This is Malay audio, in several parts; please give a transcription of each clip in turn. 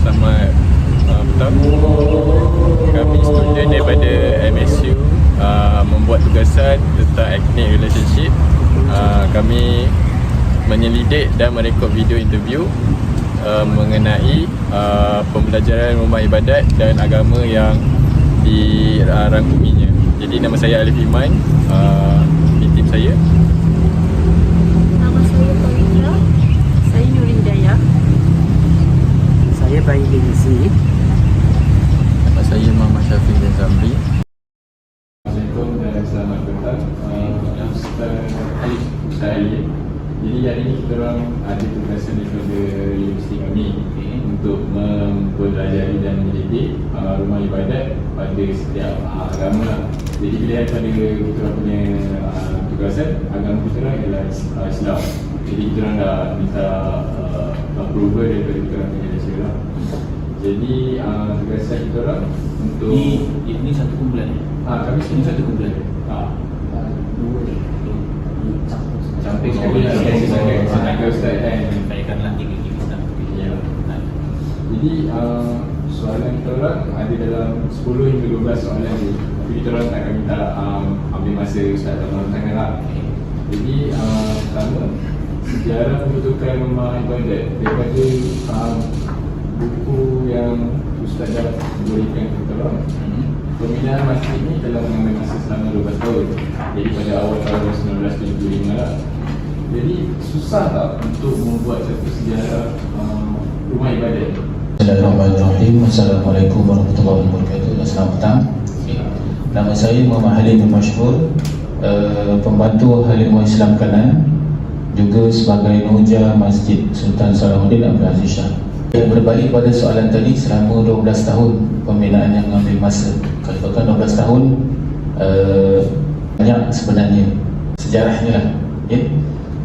Selamat petang. Kami student daripada MSU membuat tugasan tentang ethnic relationship. Kami menyelidik dan merekod video interview mengenai pembelajaran rumah ibadat dan agama yang dirangkuminya. Jadi nama saya Alif Iman, ini tim saya. Nama saya Pawitra. Saya Nurin Daya. Saya Bayi Denisi. Nama saya Muhammad Syafiq bin Zamri. Assalamualaikum dan selamat petang. Ustaz Alif Ustaz. Jadi hari ini kita orang ada tugasan daripada universiti kami untuk mempelajari dan menyelidik rumah ibadat pada setiap agama lah. Jadi pilihan pada kita orang punya tugasan agama kita orang ialah Islam. Jadi kita orang dah minta approval daripada kita orang punya lecturer lah. Jadi tugasan kita orang untuk Ini satu kumpulan ni. kami sini satu kumpulan. Campur sekali lah sebagai ustaz kan. Baikkanlah tiga kita. Ya. Jadi soalan kita orang ada dalam 10 hingga 12 soalan ni. Tapi kita orang tak akan minta ambil masa ustaz dalam tangan lah. Jadi pertama, sejarah pembentukan rumah ibadat daripada buku yang ustaz dah berikan kepada kita orang. Pembinaan masjid ni telah mengambil masa selama 12 tahun. Jadi pada awal tahun 1975 lah. Jadi susah tak untuk membuat satu sejarah rumah ibadat? Bismillahirrahmanirrahim. Assalamualaikum warahmatullahi wabarakatuh. Selamat petang. Nama saya Muhammad Halim bin Mashhur, pembantu Halimah Islam Kanan, juga sebagai Nuja Masjid Sultan Salahuddin Abdul Aziz Shah. Berbalik pada soalan tadi, selama 12 tahun pembinaan yang mengambil masa. Kalau katakan 12 tahun, banyak sebenarnya sejarahnya lah, ya?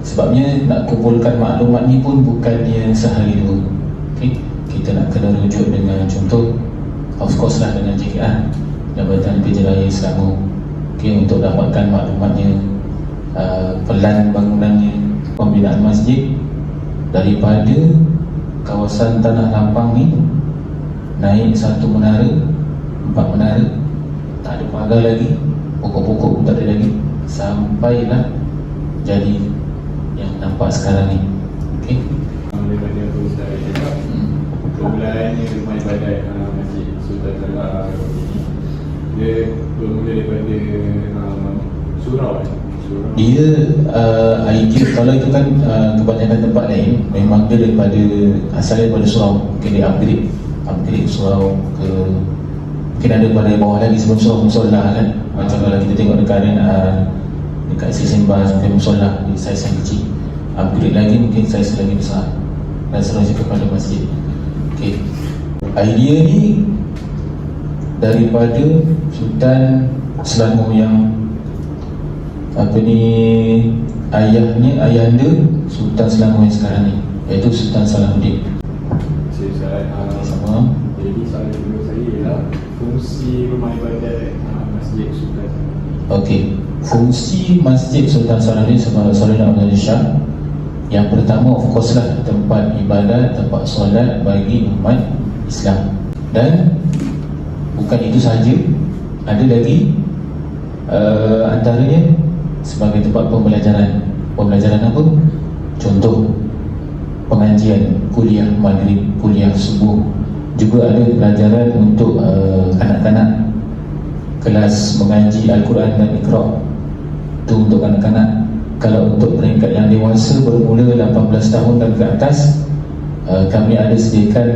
Sebabnya nak kumpulkan maklumat ni pun bukannya sehari dua. Okay? Kita nak kena rujuk dengan contoh, of course lah, dengan JKA, Jabatan Kerja Raya Selangor, okay, untuk dapatkan maklumatnya, pelan bangunannya, pembinaan masjid daripada kawasan Tanah Lampang ni naik satu menara, 4 menara, tak ada pagar lagi, pokok-pokok pun tak ada lagi, sampailah jadi yang nampak sekarang ni. Okay? Daripada apa Ustaz cakap, permulaannya rumah ibadat Masjid Sultan Salahuddin ini, dia bermula daripada surau. Dia idea, kalau itu kan kebanyakan tempat lain memang dia daripada asalnya daripada surau. Mungkin dia upgrade surau ke, mungkin ada pada bawah lagi sebelum surau, musola kan. Macam kalau kita tengok dekat Sembah mungkin musola di saiz yang kecil, upgrade lagi mungkin saiz lagi besar dan seterusnya kepada masjid. Okay. Idea ni daripada Sultan Selangor yang ayahanda Sultan Selangor yang sekarang ni, iaitu Sultan Salahuddin. Sama. Jadi soalan kedua saya ialah fungsi rumah ibadat Masjid Sultan. Okey, fungsi Masjid Sultan Salahuddin Salahuddin Abdul Aziz Shah, yang pertama of course lah tempat ibadat, tempat solat bagi umat Islam. Dan bukan itu sahaja, ada lagi antaranya sebagai tempat pembelajaran. Pembelajaran apa? Contoh, pengajian, kuliah maghrib, kuliah subuh. Juga ada pelajaran untuk kanak-kanak, kelas mengaji Al-Quran dan Iqra'. Itu untuk kanak-kanak. Kalau untuk peringkat yang dewasa bermula 18 tahun dan ke atas, kami ada sediakan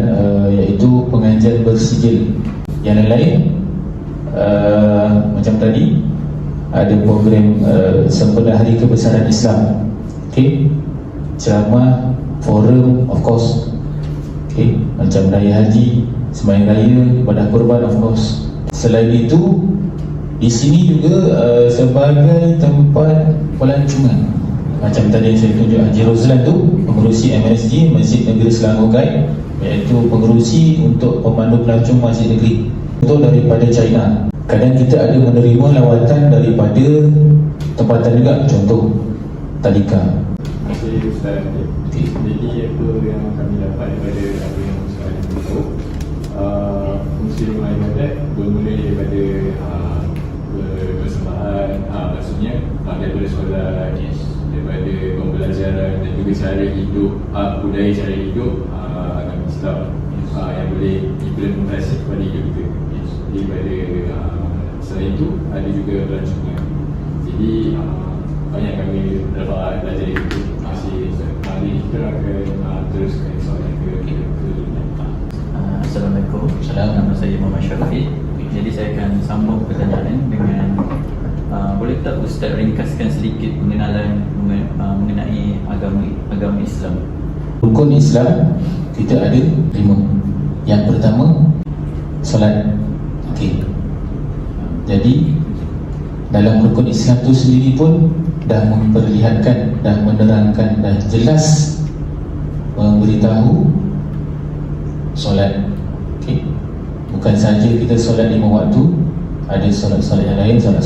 iaitu pengajian bersijil. Yang lain macam tadi ada program sempena Hari Kebesaran Islam, okay? Ceramah, forum, of course, okay? Macam Raya Haji, Sembahyang Raya, Ibadah Kurban, of course. Selain itu, di sini juga sebagai tempat pelancongan. Macam tadi saya tunjuk Haji Rozlan tu, pengerusi MSG, Masjid Negeri Selangor Guide, iaitu pengerusi untuk pemandu pelancong Masjid Negeri. Itu daripada China. Kadang kita ada menerima lawatan daripada tempatan juga, contoh tadika. Terima kasih Ustaz. Jadi apa yang kami dapat daripada apa yang Ustaz beritahu, solat bermula daripada persembahan, maksudnya daripada solat, daripada pembelajaran dan juga cara hidup, budaya cara hidup agama Islam yang boleh implementasi kepada hidup kita. Daripada selain itu ada juga pelancongan. Jadi banyak kami dapat belajar itu. Masih hari ini kita akan teruskan soalan ke Assalamualaikum. Nama saya Muhammad Syafiq. Jadi saya akan sambung pertanyaan dengan boleh tak Ustaz ringkaskan sedikit pengenalan mengenai agama Islam? Rukun Islam kita ada 5. Yang pertama, solat. Okey. Jadi dalam rukun Islam tu sendiri pun dah memperlihatkan, dah menerangkan, dah jelas memberitahu solat. Okey. Bukan saja kita solat 5 waktu, ada solat-solat yang lain, solat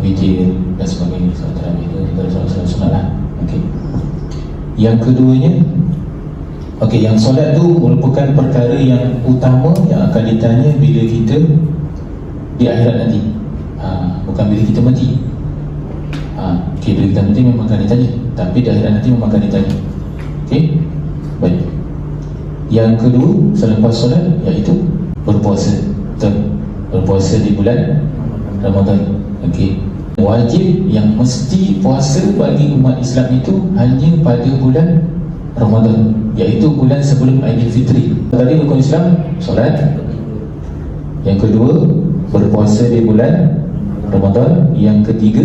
witir dan sebagainya, solat tarawih itu kita solat sunat lah. Okey. Yang keduanya, okey, yang solat tu merupakan perkara yang utama yang akan ditanya bila kita di akhirat nanti. Bukan bila kita mati. Okey, bila kita mati memang akan ditanya, tapi di akhirat nanti memang akan ditanya. Okey. Baik. Yang kedua selepas solat iaitu berpuasa. Berpuasa di bulan Ramadan. Okey. Wajib yang mesti puasa bagi umat Islam itu hanya pada bulan Ramadan, iaitu bulan sebelum Aidilfitri. Tadi rukun Islam solat. Yang kedua berpuasa di bulan Ramadan. Yang ketiga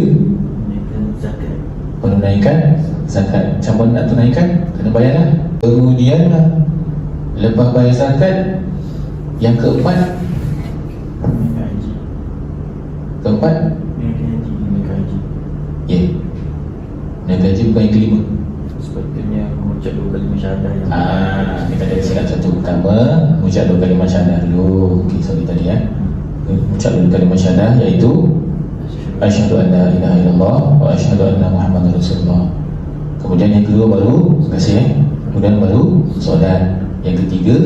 menunaikan zakat. Macam mana nak tunaikan? Kena bayarlah. Kemudian lepas bayar zakat, yang keempat ya, naik haji bukan yang kelima. Sepatutnya mengucap 2 kalimah syahadah yang kita ada silap satu. Pertama, mengucap 2 kalimah syahadah dulu. Okey, sorry tadi mengucap 2 kalimah syahadah iaitu asyhadu an la ilaha illallah wa asyhadu anna Muhammadar Rasulullah. Kemudian yang kedua baru, terima kasih kemudian baru solat. Yang ketiga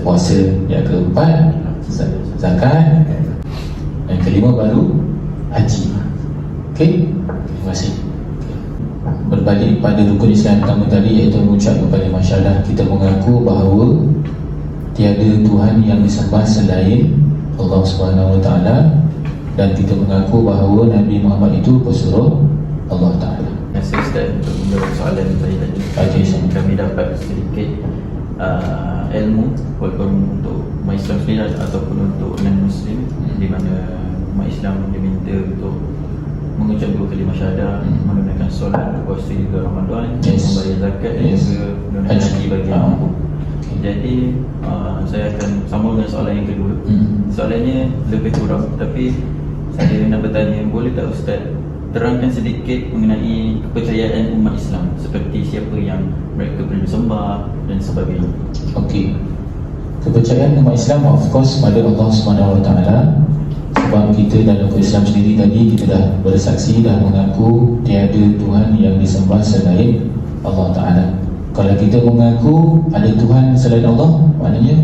puasa. Yang keempat zakat. Yang kelima baru haji. Okey, terima kasih. Berbalik pada rukun Islam pertama tadi iaitu mengucap kalimah syahadah, kita mengaku bahawa tiada Tuhan yang disembah selain Allah Subhanahu Wa Taala, dan kita mengaku bahawa Nabi Muhammad itu pesuruh Allah Taala. Terima kasih Ustaz untuk menjawab soalan saya tadi. Okey, Kami dapat sedikit ilmu walaupun untuk umat Islam sendiri ataupun untuk non-Muslim, di mana umat Islam diminta untuk mengucap 2 kalimah syahadah, menunaikan solat, berpuasa juga Ramadan, membayar zakat dan juga menunaikan haji bagi yang mampu. Jadi saya akan sambung dengan soalan yang kedua. Soalannya lebih kurang, tapi saya nak bertanya, boleh tak Ustaz terangkan sedikit mengenai kepercayaan umat Islam, seperti siapa yang mereka perlu sembah dan sebagainya? Okey. Kepercayaan umat Islam of course pada Allah Subhanahu Wa Taala. Sebab kita dalam Islam sendiri tadi kita dah bersaksi, dah mengaku tiada Tuhan yang disembah selain Allah Ta'ala. Kalau kita mengaku ada Tuhan selain Allah, maknanya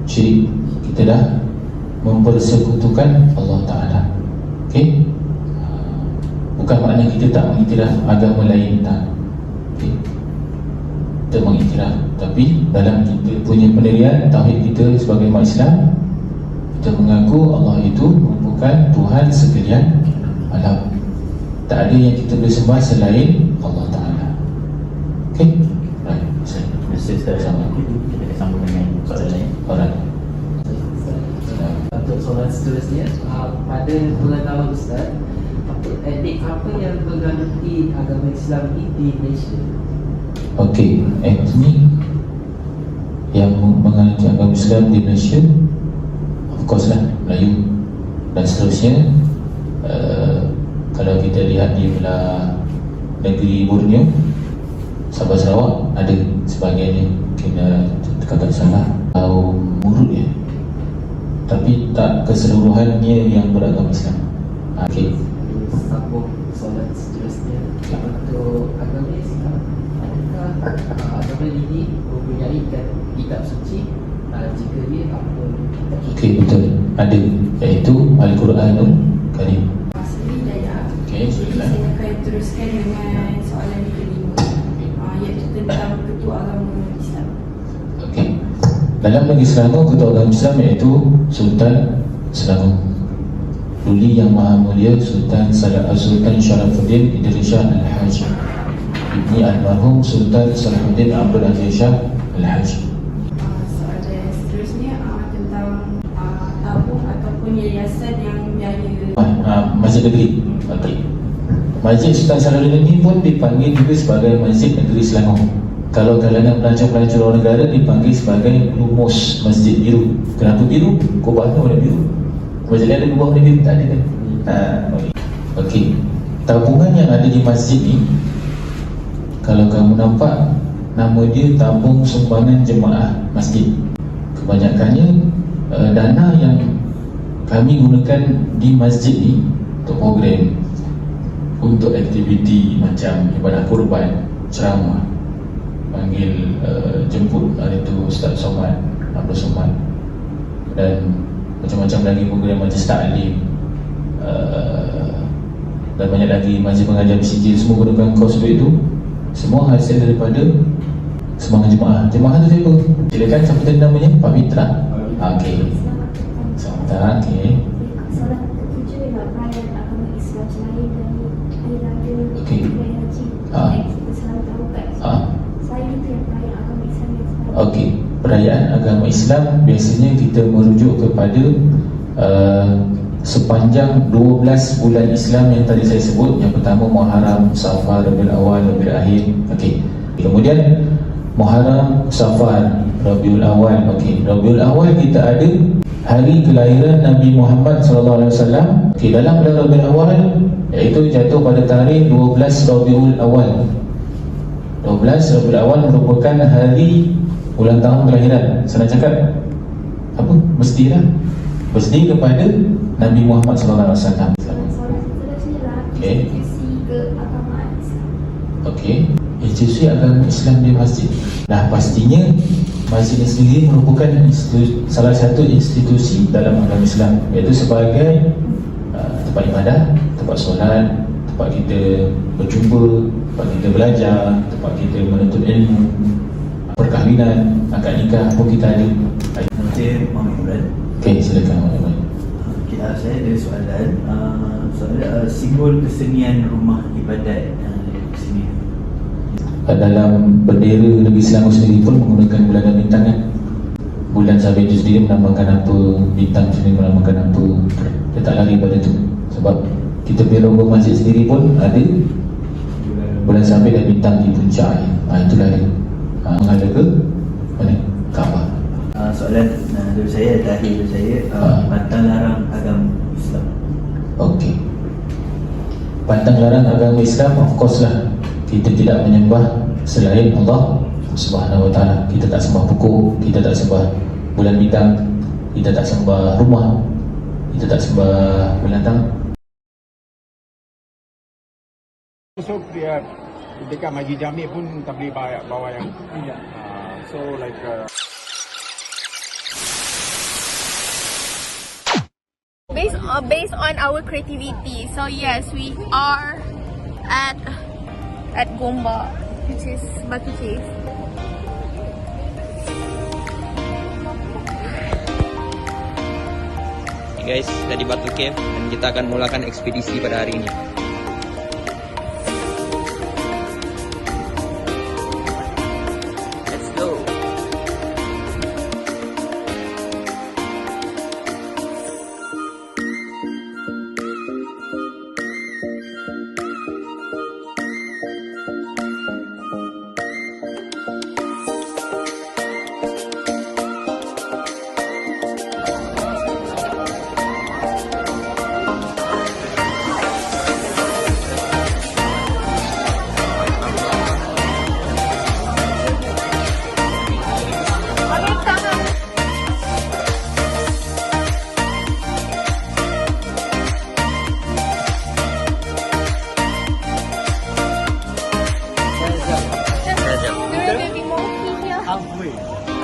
syirik. Kita dah mempersekutukan Allah Ta'ala. Okey? Bukan maknanya kita tak mengiktiraf agama lain, tak. Okey? Kita mengiktiraf, tapi dalam kita punya pendirian tauhid kita sebagai umat Islam, kita mengaku Allah itu merupakan Tuhan sekalian alam. Tak ada yang kita boleh sembah selain Allah Ta'ala. Okey? Baik, Terima kasih Ustaz. Kita akan sambung dengan soalan lain. Alright. Untuk soalan seterusnya, pada pengetahuan Ustaz, etnik apa yang menggeluti agama Islam ini di Malaysia? Okey, etnik yang menganut agama Islam di Malaysia, of course lah, Melayu dan seterusnya. Kalau kita lihat di belah negeri Borneo, Sabah Sarawak, ada sebagainya, kena kata salah atau Murut ya, tapi tak keseluruhannya yang beragama Islam. Okey. Sambung soalan seterusnya, untuk agama Islam, adakah agama ini mempunyai kitab suci cerita ni apa? Okey, betul. Ada, iaitu Al-Quranul Karim. Seri Daya. Okey, Jadi silakan. saya akan teruskan dengan soalan yang kelima, iaitu tentang ketua agama Islam. Okey. Dalam negeri Selangor, ketua agama Islam iaitu Sultan Selangor. Duli Yang Maha Mulia Sultan Syarafuddin Idris Shah Al-Haj ibni almarhum Sultan Salahuddin Abdul Aziz Shah Al-Haj. Soalan seterusnya tentang tabung ataupun yayasan yang biaya Masjid Negeri. Okey. Masjid Sultan Salahuddin ini pun dipanggil juga sebagai Masjid Negeri Selangor. Kalau kalangan pelancong-pelancong luar negara dipanggil sebagai Lumus Masjid Biru. Kenapa biru? Kubahnya warna biru. Masjid ada kubah warna biru? Tak ada kan? Okey. Tabungan yang ada di masjid ni, kalau kamu nampak, nama dia tabung sumbangan jemaah masjid. Kebanyakannya dana yang kami gunakan di masjid ni untuk program, untuk aktiviti macam ibadah kurban, ceramah, panggil jemput hari tu Ustaz Somad, Abdul Somad, dan macam-macam lagi program majlis taklim, dan banyak lagi majlis pengajian masjid. Semua gunakan kos duit tu, semua hasil daripada sumbangan jemaah. Jemaah tu siapa? Silakan, siapa tadi namanya? Pak Mitra. Okey. Sebentar, okey. Soalan ketujuh ialah perayaan agama Islam selain dari Hari Raya Okey. Raya Haji. Kita selalu tahu kat selain itu yang perayaan agama Islam yang selalu. Okey, perayaan agama Islam biasanya kita merujuk kepada sepanjang 12 bulan Islam yang tadi saya sebut. Yang pertama Muharram, Safar, Rabiul Awal, Rabiul Akhir. Okey. Kemudian Muharram, Safar, Rabiul Awal. Okey, Rabiul Awal kita ada hari kelahiran Nabi Muhammad sallallahu alaihi wasallam. Okey, dalam bulan Rabiul Awal iaitu jatuh pada tarikh 12 Rabiul Awal. 12 Rabiul Awal merupakan hari ulang tahun kelahiran. Senang cakap apa? Mestilah bersedi kepada Nabi Muhammad sallallahu alaihi wasallam. Soalan seterusnya ialah Okey. institusi keagamaan Islam. Okey, institusi agama Islam di masjid. Nah, pastinya masjid ini sendiri merupakan salah satu institusi dalam agama Islam, iaitu sebagai tempat ibadah, tempat solat, tempat kita berjumpa, tempat kita belajar, tempat kita menuntut ilmu, perkahwinan, akad nikah pun kita ada. Saya Muhammad Imran. Okey, silakan Muhammad Imran. Saya ada soalan. Simbol kesenian rumah ibadat di sini. Dalam bendera negeri Selangor sendiri pun menggunakan bulan dan bintang kan. Bulan Sabit itu sendiri melambangkan apa, bintang sendiri melambangkan apa. Dia tak lari pada tu. Sebab kita punya logo masjid sendiri pun ada bulan Sabit dan bintang di puncak. Itulah dia. Menghadap ke mana? Kaabah. Soalan dari saya, terakhir dari saya, pantang larang agama Islam. Okey. Pantang larang agama Islam, of course lah. Kita tidak menyembah selain Allah Subhanahu Wa Taala. Kita tak sembah pokok, kita tak sembah bulan bintang, kita tak sembah rumah, kita tak sembah binatang. So dia dekat Masjid Jami pun tak boleh bawa yang so like based on our creativity. So yes, we are at Gombak, which is Batu Cave. Guys, dari Batu Cave dan kita akan mulakan ekspedisi pada hari ini. Let's go.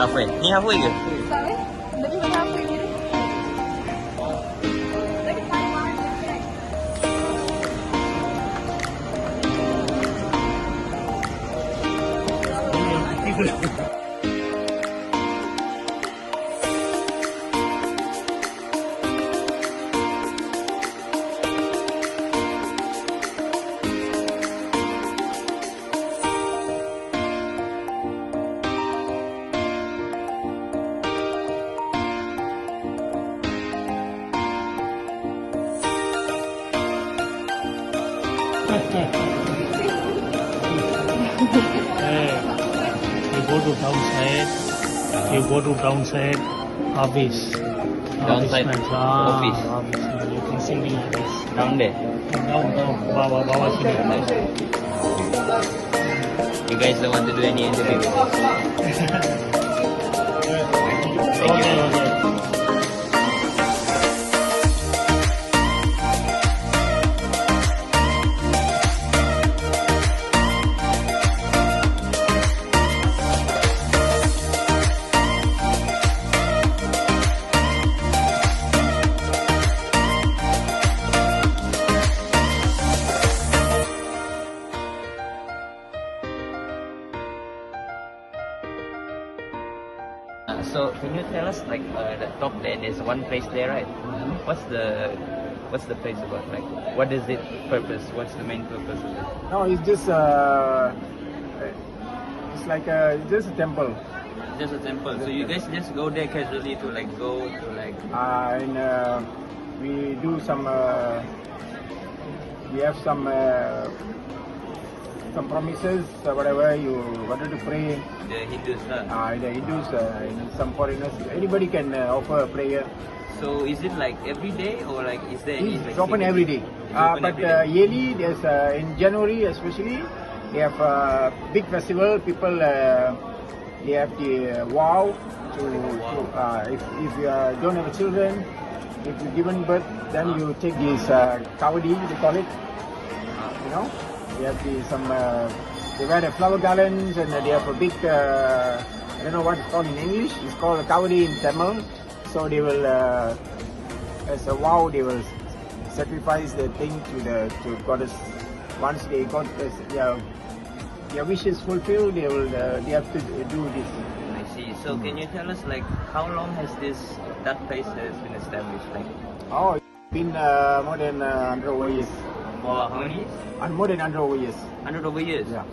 Halfway. Ni halfway ke? Sorry? Lebih banyak apa ini? Lagi Taiwan. You go to downside. You go to downside office. Downside office. Office. You can see me office. Down there. Down, bawah sini. You guys don't want to do any interview with us? Okay. So can you tell us like the top there? There's one place there, right? What's the place about? Like, what is it purpose? What's the main purpose of it? No, it's just it's like just a temple. Just a temple. So you guys just go there casually to like go to like. And we do some. We have some promises, whatever you wanted to pray. The Hindus, The Hindus, and some foreigners, anybody can offer a prayer. So is it like every day or like is there any? It's like, open every day. open But every day. yearly, there's in January especially, they have a big festival. People they have the vow to if you don't have children, if you're given birth, then you take this kawadi, they call it. You know, they have they wear the flower garlands and they have a big I don't know what it's called in English. It's called a kawadi in Tamil. So they will as a vow they will sacrifice the thing to goddess. Once they got their wishes fulfilled, they have to do this. I see. So can you tell us like how long has that place has been established? Like Oh, it's been more than 100 over years. for how many years? And more than 100 over years. 100 over years. Yeah.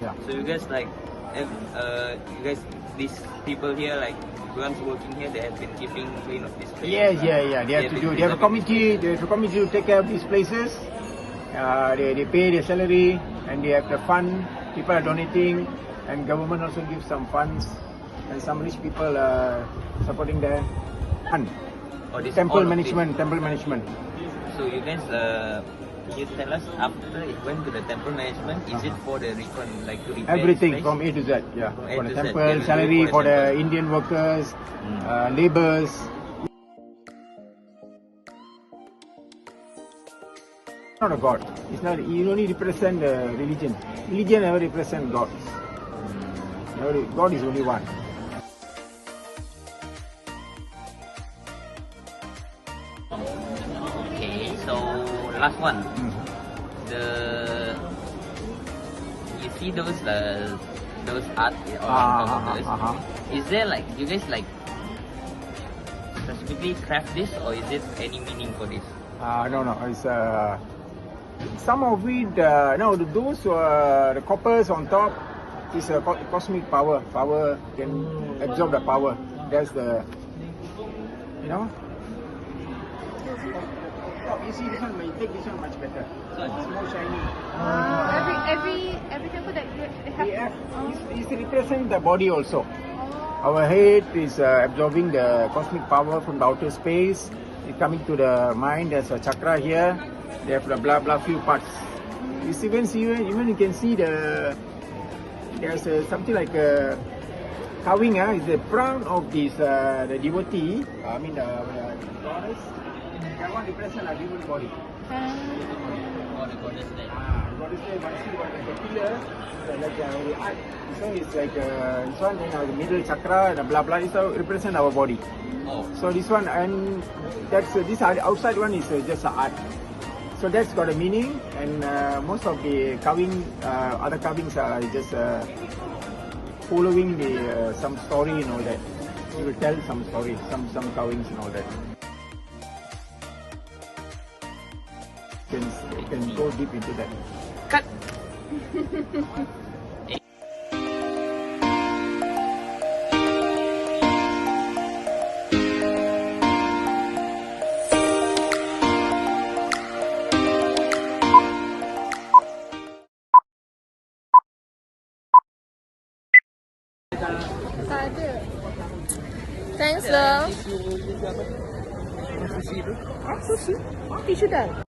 Yeah. So you guys like, these people here like ones working here, they have been keeping clean of this place. Yeah. They have to do. They have a committee. They have a committee to take care of these places. They pay their salary and they have the fund. People are donating, and government also gives some funds, and some rich people supporting their fund. Or this Temple all of management. Temple management. this. So you guys, can you tell us after it went to the temple management, is it for the recon like to repair Everything this place? from A to Z. Yeah. From A For to the Z. They temple, will do it salary for the temple. Indian workers, labours. Not a god. It's not. You only represent the religion. Religion never represent God. God is only one. Okay, so last one. You see those art on those. Is there like you guys like specifically craft this or is it any meaning for this? No. It's some of it. No, those the coppers on top is a cosmic power. Power can absorb the power. That's the, you know. You see this one, you take this one much better. It's more shiny. Every temple that they have. It represents the body also. Our head is absorbing the cosmic power from the outer space. It's coming to the mind. There's a chakra here. They have the blah few parts. Even you can see there's something like a carving. Is the crown of this the devotee. I mean the goddess. That one represents a human body. Or the goddess there? what is the one like a pillar, like the art. So it's like this one in the middle chakra and blah blah. It represent our body. So this one and that's this outside one is just art. So that's got a meaning, and most of the carving, other carvings are just following the some story and all that. It will tell some story, some carvings and all that. You can go deep into that. Cut. Tak ada. Thanks love. Sushi tu? Sushi? Tisu dah.